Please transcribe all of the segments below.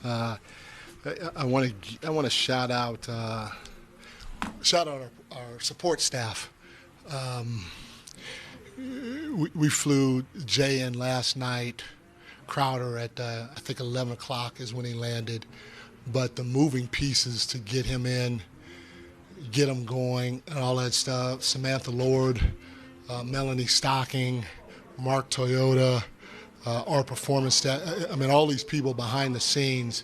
I want to shout out our support staff. We flew Jay in last night. Crowder at I think 11 o'clock is when he landed, but the moving pieces to get him in, get him going, and all that stuff. Samantha Lord, Melanie Stocking, Mark Toyota, our performance staff. I mean, all these people behind the scenes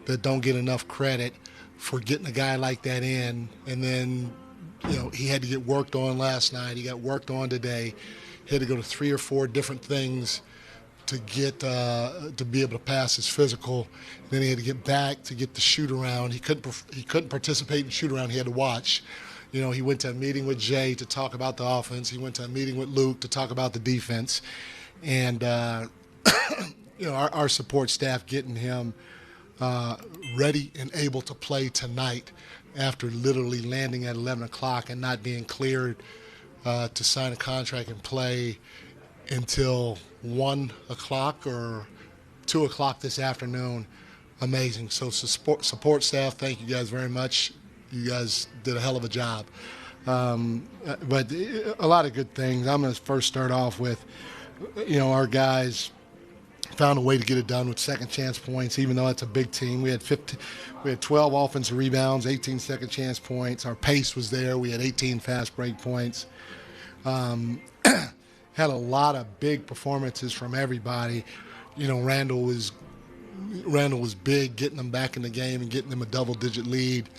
that don't get enough credit for getting a guy like that in. And then, he had to get worked on last night. He got worked on today. He had to go to 3 or 4 different things to get to be able to pass his physical. And then he had to get back to get the shoot around. He couldn't participate in shoot around. He had to watch. He went to a meeting with Jay to talk about the offense. He went to a meeting with Luke to talk about the defense. And our support staff getting him ready and able to play tonight after literally landing at 11 o'clock and not being cleared to sign a contract and play until 1 o'clock or 2 o'clock this afternoon. Amazing. So support staff, thank you guys very much. You guys did a hell of a job. But a lot of good things. I'm going to first start off with, our guys found a way to get it done with second chance points, even though it's a big team. We had 12 offensive rebounds, 18 second chance points. Our pace was there. We had 18 fast break points. Had a lot of big performances from everybody. Randall was big, getting them back in the game and getting them a double-digit lead.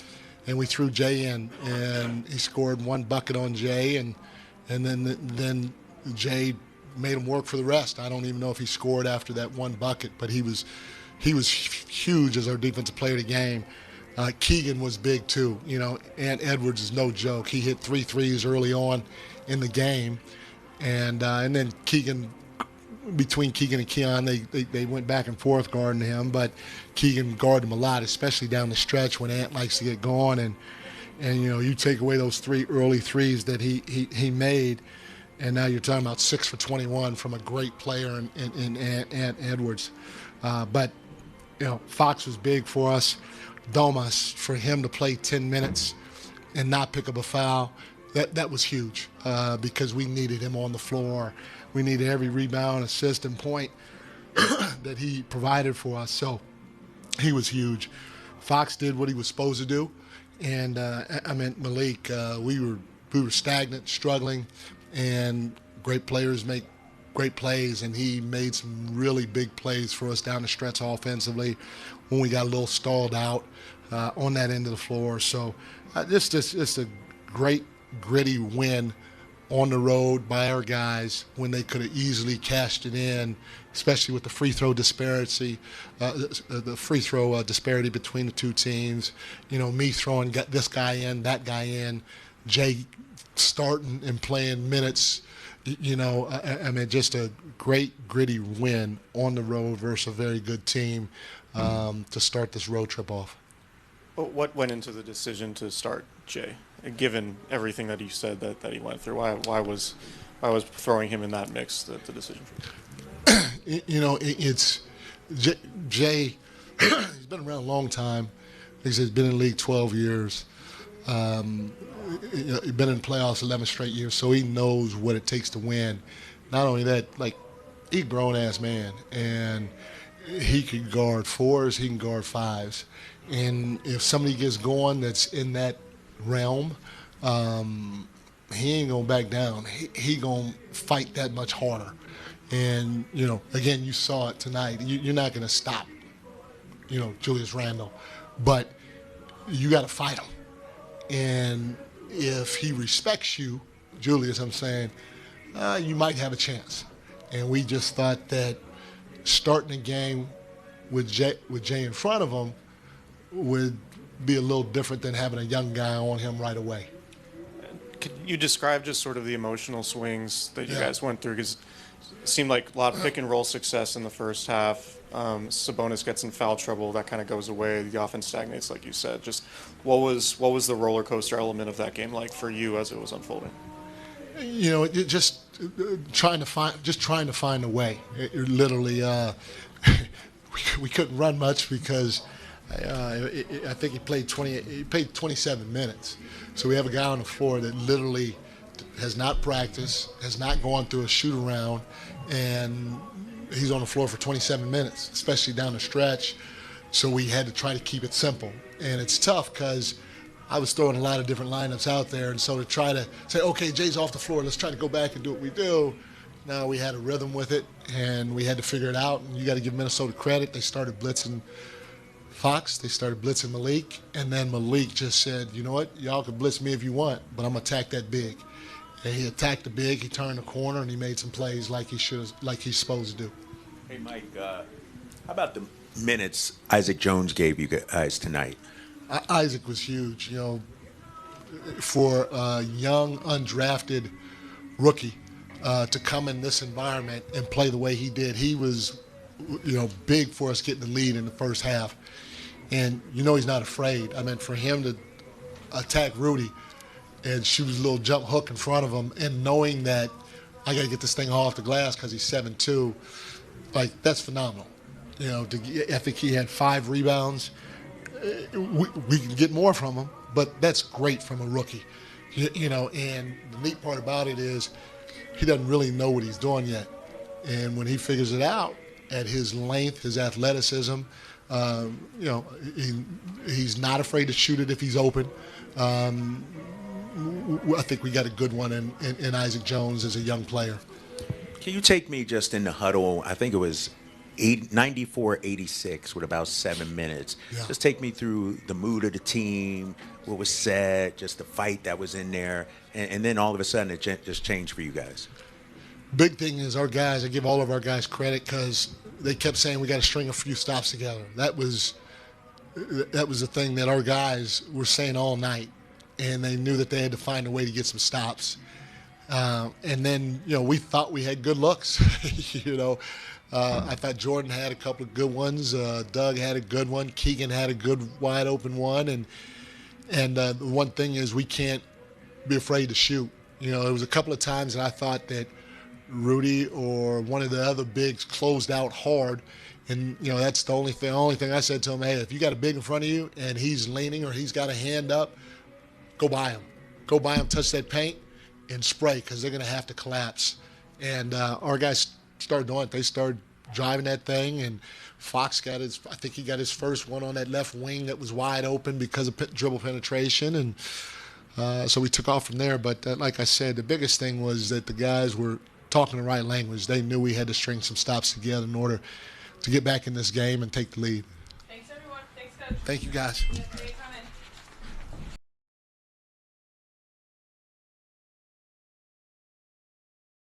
And we threw Jay in, and he scored 1 bucket on Jay, and then Jay made him work for the rest. I don't even know if he scored after that 1 bucket, but he was huge as our defensive player of the game. Keegan was big too. Ant Edwards is no joke. He hit 3 threes early on in the game, and then between Keegan and Keon, they went back and forth guarding him, but Keegan guarded him a lot, especially down the stretch when Ant likes to get going, and you take away those 3 early threes that he made, and now you're talking about 6 for 21 from a great player in Ant Edwards. But Fox was big for us. Domas, for him to play 10 minutes and not pick up a foul, that was huge because we needed him on the floor. We needed every rebound, assist, and point that he provided for us. So he was huge. Fox did what he was supposed to do, and Malik. We were stagnant, struggling, and great players make great plays, and he made some really big plays for us down the stretch offensively when we got a little stalled out on that end of the floor. So just a great, gritty win on the road by our guys when they could have easily cashed it in, especially with the free throw disparity, disparity between the two teams. Me throwing this guy in, that guy in, Jay starting and playing minutes. Just a great, gritty win on the road versus a very good team to start this road trip off. What went into the decision to start Jay, given everything that he said that he went through? Why was throwing him in that mix the decision? It's Jay. He's been around a long time. He's been in the league 12 years. He's been in the playoffs 11 straight years, so he knows what it takes to win. Not only that, he's a grown-ass man, and he can guard 4s, he can guard 5s. And if somebody gets going that's in that realm, he ain't going to back down. He going to fight that much harder. And, again, you saw it tonight. You're not going to stop, Julius Randle. But you got to fight him. And if he respects you, Julius, I'm saying, you might have a chance. And we just thought that starting the game with Jay in front of him would be a little different than having a young guy on him right away. Could you describe just sort of the emotional swings that you guys went through? Because it seemed like a lot of pick-and-roll success in the first half. Sabonis gets in foul trouble. That kind of goes away. The offense stagnates, like you said. Just what was the roller coaster element of that game like for you as it was unfolding? Trying to find a way. It literally, we couldn't run much because I think he played 27 minutes. So we have a guy on the floor that literally has not practiced, has not gone through a shoot around, and he's on the floor for 27 minutes, especially down the stretch. So we had to try to keep it simple. And it's tough because I was throwing a lot of different lineups out there. And so to try to say, okay, Jay's off the floor, let's try to go back and do what we do. Now we had a rhythm with it, and we had to figure it out. And you got to give Minnesota credit. They started blitzing Fox. They started blitzing Malik. And then Malik just said, you know what, y'all can blitz me if you want, but I'm going to attack that big. And he attacked the big. He turned the corner, and he made some plays like he's supposed to do. Hey, Mike, how about the minutes Isaac Jones gave you guys tonight? Isaac was huge, for a young, undrafted rookie to come in this environment and play the way he did. He was, big for us getting the lead in the first half. And, he's not afraid. I mean, for him to attack Rudy and shoot his little jump hook in front of him and knowing that I got to get this thing off the glass because he's 7'2", that's phenomenal. I think he had 5 rebounds. We can get more from him, but that's great from a rookie. And the neat part about it is he doesn't really know what he's doing yet. And when he figures it out at his length, his athleticism, he's not afraid to shoot it if he's open. I think we got a good one in Isaac Jones as a young player. Can you take me just in the huddle? I think it was 94-86 with about 7 minutes. Yeah. Just take me through the mood of the team, what was said, just the fight that was in there, and then all of a sudden it just changed for you guys. Big thing is our guys, I give all of our guys credit because they kept saying we got to string a few stops together. That was the thing that our guys were saying all night, and they knew that they had to find a way to get some stops. And then, we thought we had good looks, I thought Jordan had a couple of good ones. Doug had a good one. Keegan had a good wide open one. And the one thing is we can't be afraid to shoot. There was a couple of times that I thought that Rudy or one of the other bigs closed out hard. And, that's the only thing I said to him, hey, if you got a big in front of you and he's leaning or he's got a hand up, go by him. Go by him, touch that paint, and spray because they're going to have to collapse. And our guys started doing it. They started driving that thing, and Fox I think he got his first one on that left wing that was wide open because of dribble penetration, and so we took off from there. But like I said, the biggest thing was that the guys were talking the right language. They knew we had to string some stops together in order to get back in this game and take the lead. Thanks, everyone. Thanks, Coach. Thank you, guys.